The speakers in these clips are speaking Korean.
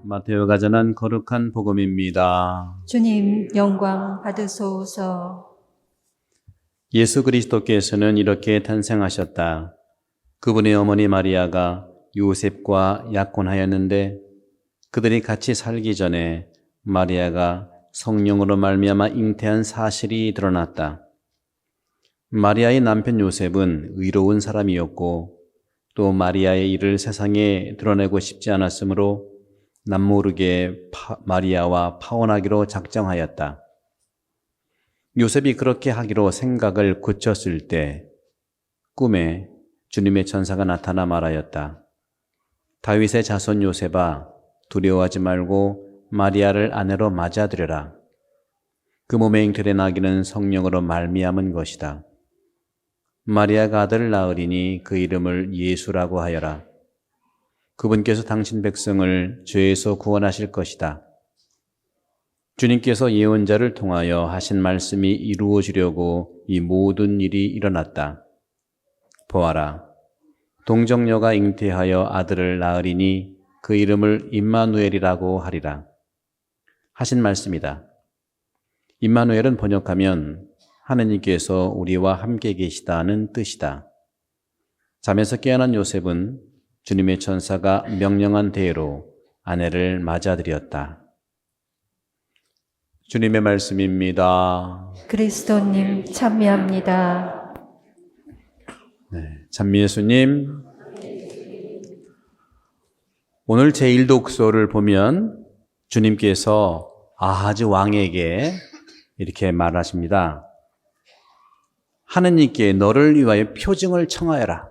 마테오가 전한 거룩한 복음입니다. 주님 영광 받으소서. 예수 그리스도께서는 이렇게 탄생하셨다. 그분의 어머니 마리아가 요셉과 약혼하였는데 그들이 같이 살기 전에 마리아가 성령으로 말미암아 잉태한 사실이 드러났다. 마리아의 남편 요셉은 의로운 사람이었고 또 마리아의 일을 세상에 드러내고 싶지 않았으므로 남모르게 마리아와 파혼하기로 작정하였다. 요셉이 그렇게 하기로 생각을 굳혔을 때 꿈에 주님의 천사가 나타나 말하였다. 다윗의 자손 요셉아, 두려워하지 말고 마리아를 아내로 맞아들여라. 그 몸에 잉태된 아기는 성령으로 말미암은 것이다. 마리아가 아들을 낳으리니 그 이름을 예수라고 하여라. 그분께서 당신 백성을 죄에서 구원하실 것이다. 주님께서 예언자를 통하여 하신 말씀이 이루어지려고 이 모든 일이 일어났다. 보아라, 동정녀가 잉태하여 아들을 낳으리니 그 이름을 임마누엘이라고 하리라. 하신 말씀이다. 임마누엘은 번역하면 하느님께서 우리와 함께 계시다는 뜻이다. 잠에서 깨어난 요셉은 주님의 천사가 명령한 대로 아내를 맞아들였다. 주님의 말씀입니다. 그리스도님 찬미합니다. 찬미 예수님. 오늘 제1독서를 보면 주님께서 아하즈 왕에게 이렇게 말하십니다. 하느님께 너를 위하여 표징을 청하여라.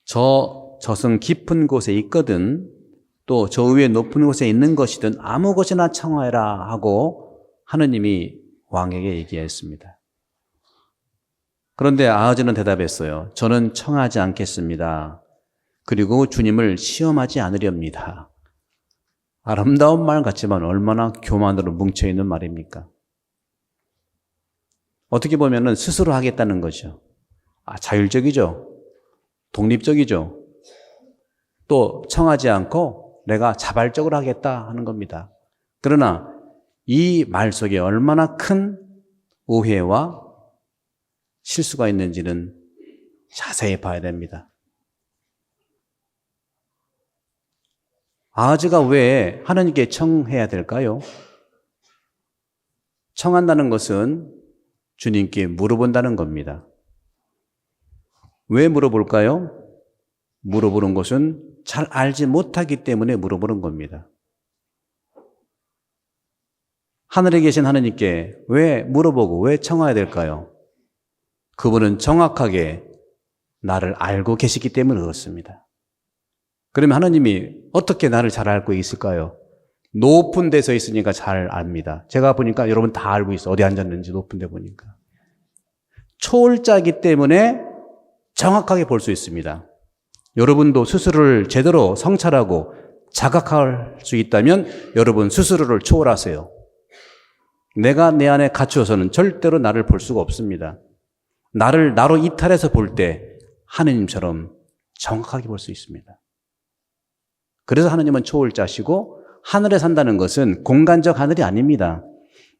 저 저승 깊은 곳에 있거든 또 저 위에 높은 곳에 있는 것이든 아무 곳이나 청하여라 하고 하느님이 왕에게 얘기했습니다. 그런데 아하즈는 대답했어요. 저는 청하지 않겠습니다. 그리고 주님을 시험하지 않으렵니다. 아름다운 말 같지만 얼마나 교만으로 뭉쳐있는 말입니까? 어떻게 보면 스스로 하겠다는 거죠. 자율적이죠. 독립적이죠. 또 청하지 않고 내가 자발적으로 하겠다 하는 겁니다. 그러나 이 말 속에 얼마나 큰 오해와 실수가 있는지는 자세히 봐야 됩니다. 아하즈가 왜 하나님께 청해야 될까요? 청한다는 것은 주님께 물어본다는 겁니다. 왜 물어볼까요? 물어보는 것은 잘 알지 못하기 때문에 물어보는 겁니다. 하늘에 계신 하느님께 왜 물어보고 왜 청해야 될까요? 그분은 정확하게 나를 알고 계시기 때문에 그렇습니다. 그러면 하나님이 어떻게 나를 잘 알고 있을까요? 높은 데서 있으니까 잘 압니다. 제가 보니까 여러분 다 알고 있어. 어디 앉았는지 높은 데 보니까. 초월자이기 때문에 정확하게 볼 수 있습니다. 여러분도 스스로를 제대로 성찰하고 자각할 수 있다면 여러분 스스로를 초월하세요. 내가 내 안에 갇혀서는 절대로 나를 볼 수가 없습니다. 나를 나로 이탈해서 볼 때 하느님처럼 정확하게 볼 수 있습니다. 그래서 하느님은 초월자시고 하늘에 산다는 것은 공간적 하늘이 아닙니다.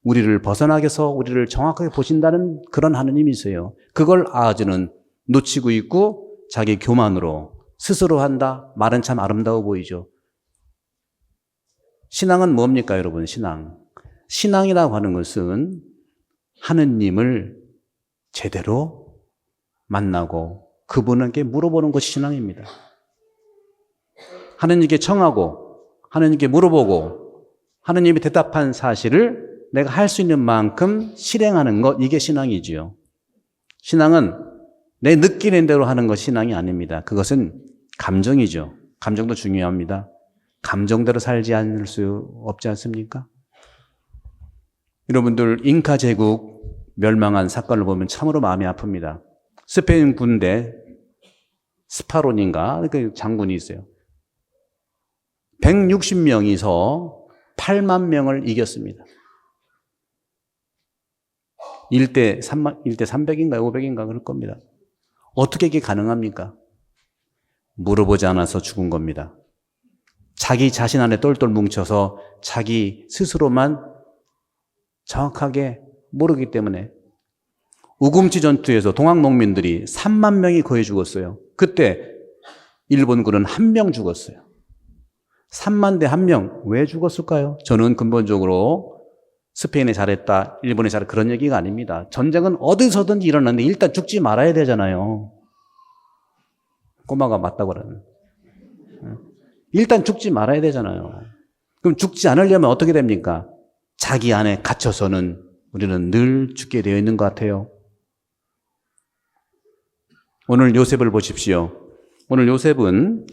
우리를 벗어나게 해서 우리를 정확하게 보신다는 그런 하느님이세요. 그걸 아하즈는 놓치고 있고 자기 교만으로 스스로 한다. 말은 참 아름다워 보이죠. 신앙은 뭡니까 여러분? 신앙이라고 하는 것은 하느님을 제대로 만나고 그분에게 물어보는 것이 신앙입니다. 하느님께 청하고 하느님께 물어보고 하느님이 대답한 사실을 내가 할 수 있는 만큼 실행하는 것, 이게 신앙이지요. 신앙은 내 느끼는 대로 하는 것이 신앙이 아닙니다. 그것은 감정이죠. 감정도 중요합니다. 감정대로 살지 않을 수 없지 않습니까? 여러분들 잉카 제국 멸망한 사건을 보면 참으로 마음이 아픕니다. 스페인 군대 스파론인가 그 장군이 있어요. 160명이서 8만 명을 이겼습니다. 1대 300인가 500인가 그럴 겁니다. 어떻게 이게 가능합니까? 물어보지 않아서 죽은 겁니다. 자기 자신 안에 똘똘 뭉쳐서 자기 스스로만 정확하게 모르기 때문에 우금치 전투에서 동학 농민들이 3만 명이 거의 죽었어요. 그때 일본군은 1명 죽었어요. 3만 대 1명. 왜 죽었을까요? 저는 근본적으로 스페인이 잘했다, 일본이 잘했다 그런 얘기가 아닙니다. 전쟁은 어디서든지 일어나는데 일단 죽지 말아야 되잖아요. 꼬마가 맞다고 그러는. 일단 죽지 말아야 되잖아요. 그럼 죽지 않으려면 어떻게 됩니까? 자기 안에 갇혀서는 우리는 늘 죽게 되어 있는 것 같아요. 오늘 요셉을 보십시오. 오늘 요셉은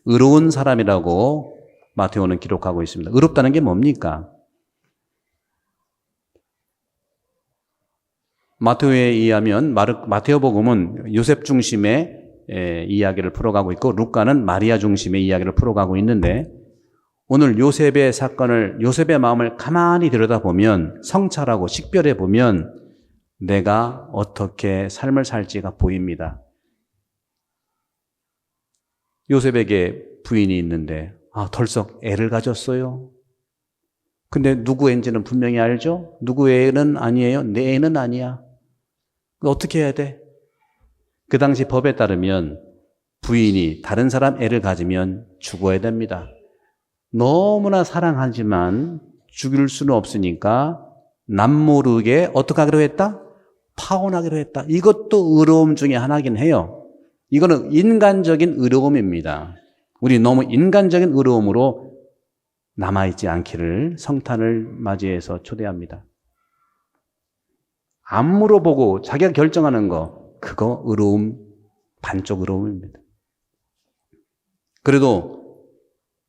의로운 사람이라고 마테오는 기록하고 있습니다. 의롭다는 게 뭡니까? 마테오에 의하면 마테오복음은 요셉 중심의 이야기를 풀어가고 있고 루카는 마리아 중심의 이야기를 풀어가고 있는데 오늘 요셉의 사건을 요셉의 마음을 가만히 들여다보면 성찰하고 식별해 보면 내가 어떻게 삶을 살지가 보입니다. 요셉에게 부인이 있는데 덜썩 애를 가졌어요. 근데 누구 애인지는 분명히 알죠? 누구 애는 아니에요? 내 애는 아니야. 어떻게 해야 돼? 그 당시 법에 따르면 부인이 다른 사람 애를 가지면 죽어야 됩니다. 너무나 사랑하지만 죽일 수는 없으니까 남모르게 어떻게 하기로 했다? 파혼하기로 했다. 이것도 의로움 중에 하나긴 해요. 이거는 인간적인 의로움입니다. 우리 너무 인간적인 의로움으로 남아있지 않기를 성탄을 맞이해서 초대합니다. 안 물어보고 자기가 결정하는 거 그거 의로움, 반쪽 의로움입니다. 그래도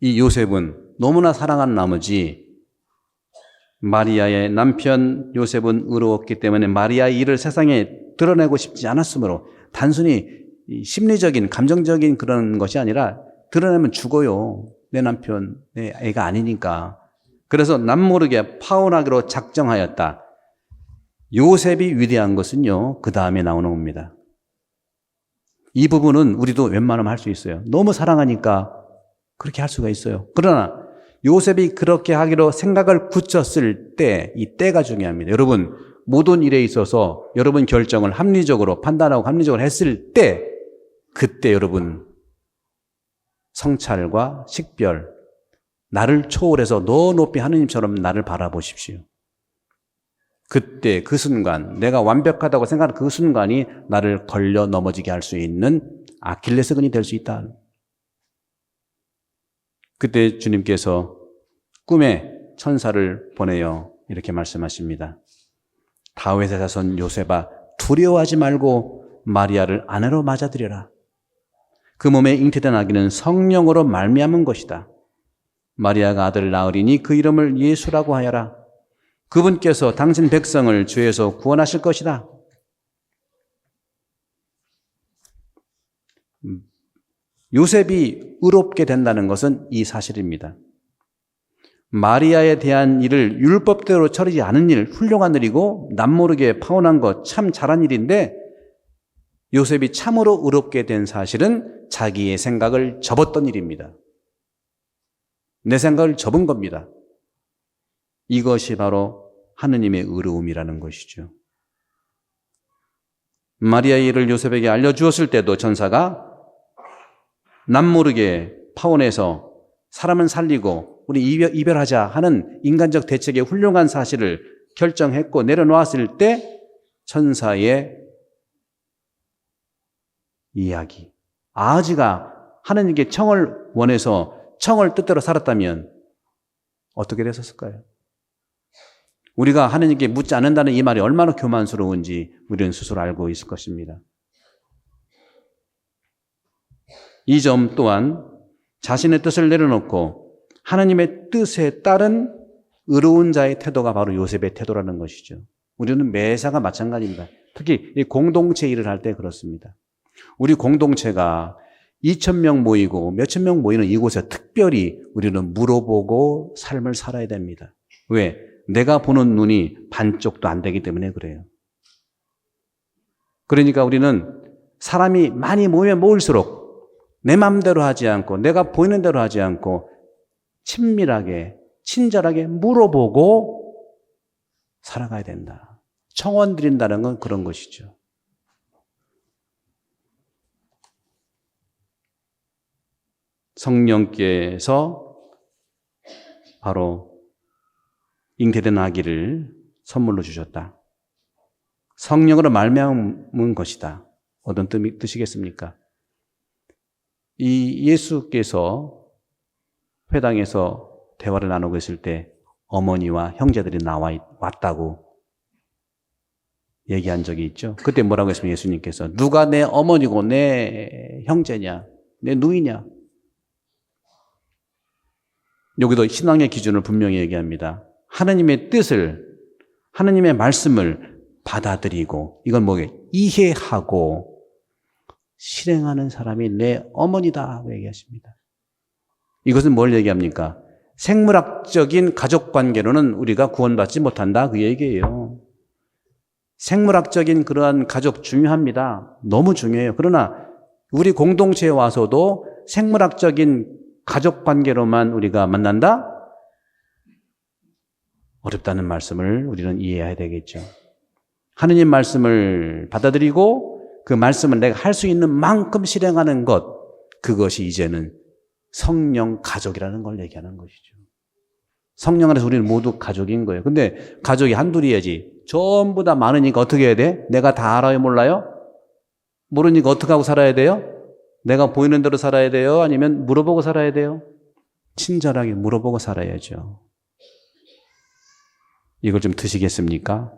이 요셉은 너무나 사랑한 나머지 마리아의 남편 요셉은 의로웠기 때문에 마리아의 일을 세상에 드러내고 싶지 않았으므로 단순히 심리적인 감정적인 그런 것이 아니라 드러내면 죽어요. 내 남편, 내 애가 아니니까. 그래서 남모르게 파혼하기로 작정하였다. 요셉이 위대한 것은요, 그 다음에 나오는 겁니다. 이 부분은 우리도 웬만하면 할 수 있어요. 너무 사랑하니까 그렇게 할 수가 있어요. 그러나 요셉이 그렇게 하기로 생각을 굳혔을 때, 이 때가 중요합니다. 여러분, 모든 일에 있어서 여러분 결정을 합리적으로 판단하고 합리적으로 했을 때, 그때 여러분 성찰과 식별, 나를 초월해서 너 높이 하느님처럼 나를 바라보십시오. 그때 그 순간 내가 완벽하다고 생각하는 그 순간이 나를 걸려 넘어지게 할 수 있는 아킬레스건이 될 수 있다. 그때 주님께서 꿈에 천사를 보내요 이렇게 말씀하십니다. 다윗의 자손 요셉아 두려워하지 말고 마리아를 아내로 맞아들여라. 그 몸에 잉태된 아기는 성령으로 말미암은 것이다. 마리아가 아들을 낳으리니 그 이름을 예수라고 하여라. 그분께서 당신 백성을 죄에서 구원하실 것이다. 요셉이 의롭게 된다는 것은 이 사실입니다. 마리아에 대한 일을 율법대로 처리지 않은 일, 훌륭한 일이고 남모르게 파혼한 것 참 잘한 일인데 요셉이 참으로 의롭게 된 사실은 자기의 생각을 접었던 일입니다. 내 생각을 접은 겁니다. 이것이 바로 하느님의 의로움이라는 것이죠. 마리아의 일을 요셉에게 알려주었을 때도 천사가 남모르게 파혼해서 사람은 살리고 우리 이별하자 하는 인간적 대책의 훌륭한 사실을 결정했고 내려놓았을 때 천사의 이야기. 아하지가 하느님께 청을 원해서 청을 뜻대로 살았다면 어떻게 됐었을까요? 우리가 하느님께 묻지 않는다는 이 말이 얼마나 교만스러운지 우리는 스스로 알고 있을 것입니다. 이 점 또한 자신의 뜻을 내려놓고 하나님의 뜻에 따른 의로운 자의 태도가 바로 요셉의 태도라는 것이죠. 우리는 매사가 마찬가지입니다. 특히 이 공동체 일을 할 때 그렇습니다. 우리 공동체가 2,000명 모이고 몇천 명 모이는 이곳에 특별히 우리는 물어보고 삶을 살아야 됩니다. 왜? 내가 보는 눈이 반쪽도 안 되기 때문에 그래요. 그러니까 우리는 사람이 많이 모이면 모일수록 내 마음대로 하지 않고 내가 보이는 대로 하지 않고 친밀하게, 친절하게 물어보고 살아가야 된다. 청원 드린다는 건 그런 것이죠. 성령께서 바로 잉태된 아기를 선물로 주셨다. 성령으로 말미암은 것이다. 어떤 뜻이겠습니까? 이 예수께서 회당에서 대화를 나누고 있을 때 어머니와 형제들이 왔다고 얘기한 적이 있죠. 그때 뭐라고 했습니까? 예수님께서 누가 내 어머니고 내 형제냐, 내 누이냐. 여기도 신앙의 기준을 분명히 얘기합니다. 하나님의 뜻을, 하나님의 말씀을 받아들이고 이건 뭐게 이해하고 실행하는 사람이 내 어머니다 얘기하십니다. 이것은 뭘 얘기합니까? 생물학적인 가족관계로는 우리가 구원받지 못한다 그 얘기예요. 생물학적인 그러한 가족 중요합니다. 너무 중요해요. 그러나 우리 공동체에 와서도 생물학적인 가족관계로만 우리가 만난다? 어렵다는 말씀을 우리는 이해해야 되겠죠. 하느님 말씀을 받아들이고 그 말씀을 내가 할 수 있는 만큼 실행하는 것, 그것이 이제는 성령 가족이라는 걸 얘기하는 것이죠. 성령 안에서 우리는 모두 가족인 거예요. 근데 가족이 한둘이야지. 전부 다 많으니까 어떻게 해야 돼? 내가 다 알아요, 몰라요? 모르니까 어떻게 하고 살아야 돼요? 내가 보이는 대로 살아야 돼요? 아니면 물어보고 살아야 돼요? 친절하게 물어보고 살아야죠. 이걸 좀 드시겠습니까?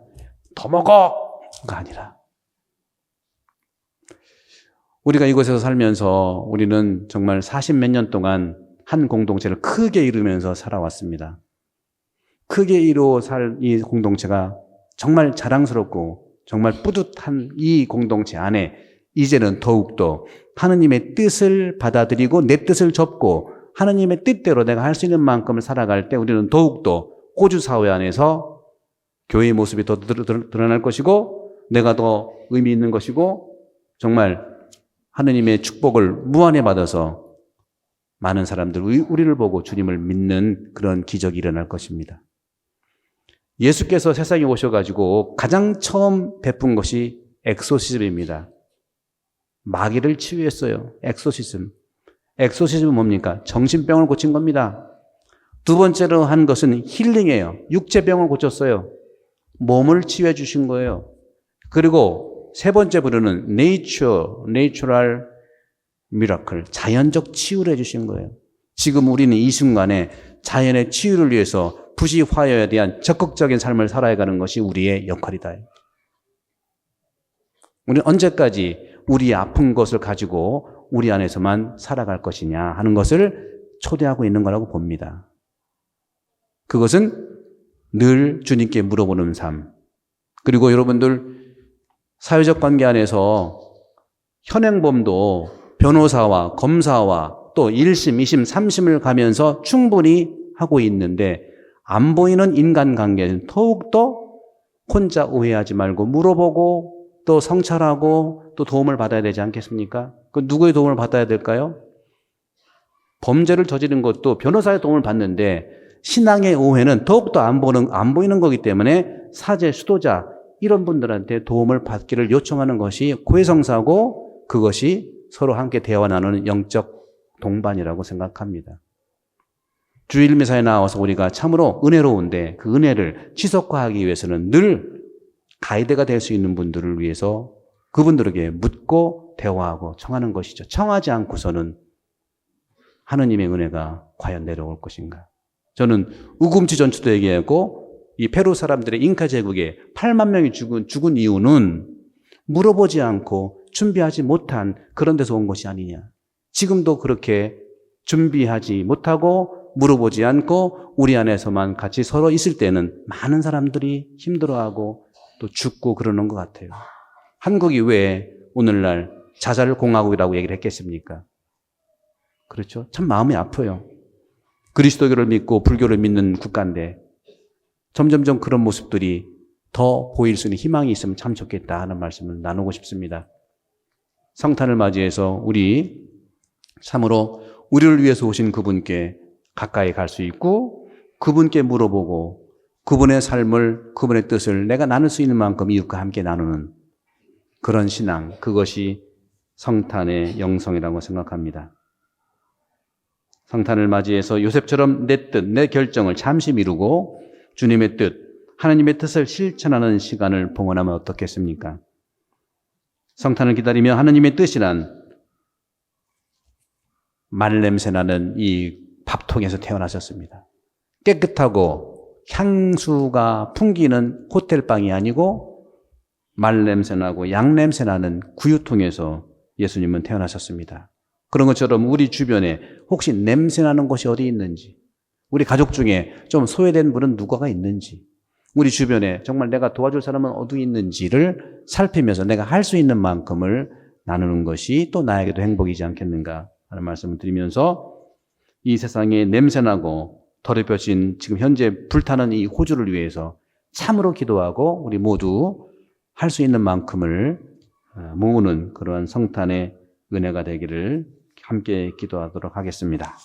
더 먹어가 아니라 우리가 이곳에서 살면서 우리는 정말 40몇 년 동안 한 공동체를 크게 이루면서 살아왔습니다. 크게 이루어 살 이 공동체가 정말 자랑스럽고 정말 뿌듯한 이 공동체 안에 이제는 더욱더 하느님의 뜻을 받아들이고 내 뜻을 접고 하느님의 뜻대로 내가 할 수 있는 만큼을 살아갈 때 우리는 더욱더 호주 사회 안에서 교회의 모습이 더 드러날 것이고 내가 더 의미 있는 것이고 정말 하느님의 축복을 무한히 받아서 많은 사람들이 우리를 보고 주님을 믿는 그런 기적이 일어날 것입니다. 예수께서 세상에 오셔가지고 가장 처음 베푼 것이 엑소시즘입니다. 마귀를 치유했어요. 엑소시즘. 엑소시즘은 뭡니까? 정신병을 고친 겁니다. 두 번째로 한 것은 힐링이에요. 육체병을 고쳤어요. 몸을 치유해 주신 거예요. 그리고 세 번째 부류는 내추럴 미라클, 자연적 치유를 해주신 거예요. 지금 우리는 이 순간에 자연의 치유를 위해서 부시화요에 대한 적극적인 삶을 살아가는 것이 우리의 역할이다. 우리는 언제까지 우리의 아픈 것을 가지고 우리 안에서만 살아갈 것이냐 하는 것을 초대하고 있는 거라고 봅니다. 그것은 늘 주님께 물어보는 삶. 그리고 여러분들 사회적 관계 안에서 현행범도 변호사와 검사와 또 1심, 2심, 3심을 가면서 충분히 하고 있는데 안 보이는 인간관계는 더욱더 혼자 오해하지 말고 물어보고 또 성찰하고 또 도움을 받아야 되지 않겠습니까? 그 누구의 도움을 받아야 될까요? 범죄를 저지른 것도 변호사의 도움을 받는데 신앙의 오해는 더욱더 안 보이는 거기 때문에 사제, 수도자 이런 분들한테 도움을 받기를 요청하는 것이 고해성사고 그것이 서로 함께 대화 나누는 영적 동반이라고 생각합니다. 주일 미사에 나와서 우리가 참으로 은혜로운데 그 은혜를 지속화하기 위해서는 늘 가이드가 될 수 있는 분들을 위해서 그분들에게 묻고 대화하고 청하는 것이죠. 청하지 않고서는 하느님의 은혜가 과연 내려올 것인가. 저는 우금치 전투도 얘기하고 이 페루 사람들의 잉카 제국에 8만 명이 죽은 이유는 물어보지 않고 준비하지 못한 그런 데서 온 것이 아니냐. 지금도 그렇게 준비하지 못하고 물어보지 않고 우리 안에서만 같이 서로 있을 때는 많은 사람들이 힘들어하고 또 죽고 그러는 것 같아요. 한국이 왜 오늘날 자살공화국이라고 얘기를 했겠습니까? 그렇죠? 참 마음이 아파요. 그리스도교를 믿고 불교를 믿는 국가인데 점점점 그런 모습들이 더 보일 수 있는 희망이 있으면 참 좋겠다 하는 말씀을 나누고 싶습니다. 성탄을 맞이해서 우리 참으로 우리를 위해서 오신 그분께 가까이 갈 수 있고 그분께 물어보고 그분의 삶을, 그분의 뜻을 내가 나눌 수 있는 만큼 이웃과 함께 나누는 그런 신앙, 그것이 성탄의 영성이라고 생각합니다. 성탄을 맞이해서 요셉처럼 내 뜻, 내 결정을 잠시 미루고 주님의 뜻, 하나님의 뜻을 실천하는 시간을 봉헌하면 어떻겠습니까? 성탄을 기다리며 하나님의 뜻이란 말냄새 나는 이 밥통에서 태어나셨습니다. 깨끗하고 향수가 풍기는 호텔방이 아니고 말냄새 나고 양냄새 나는 구유통에서 예수님은 태어나셨습니다. 그런 것처럼 우리 주변에 혹시 냄새 나는 곳이 어디 있는지, 우리 가족 중에 좀 소외된 분은 누가 있는지, 우리 주변에 정말 내가 도와줄 사람은 어디 있는지를 살피면서 내가 할 수 있는 만큼을 나누는 것이 또 나에게도 행복이지 않겠는가 하는 말씀을 드리면서 이 세상에 냄새나고 더럽혀진 지금 현재 불타는 이 호주를 위해서 참으로 기도하고 우리 모두 할 수 있는 만큼을 모으는 그러한 성탄의 은혜가 되기를 함께 기도하도록 하겠습니다.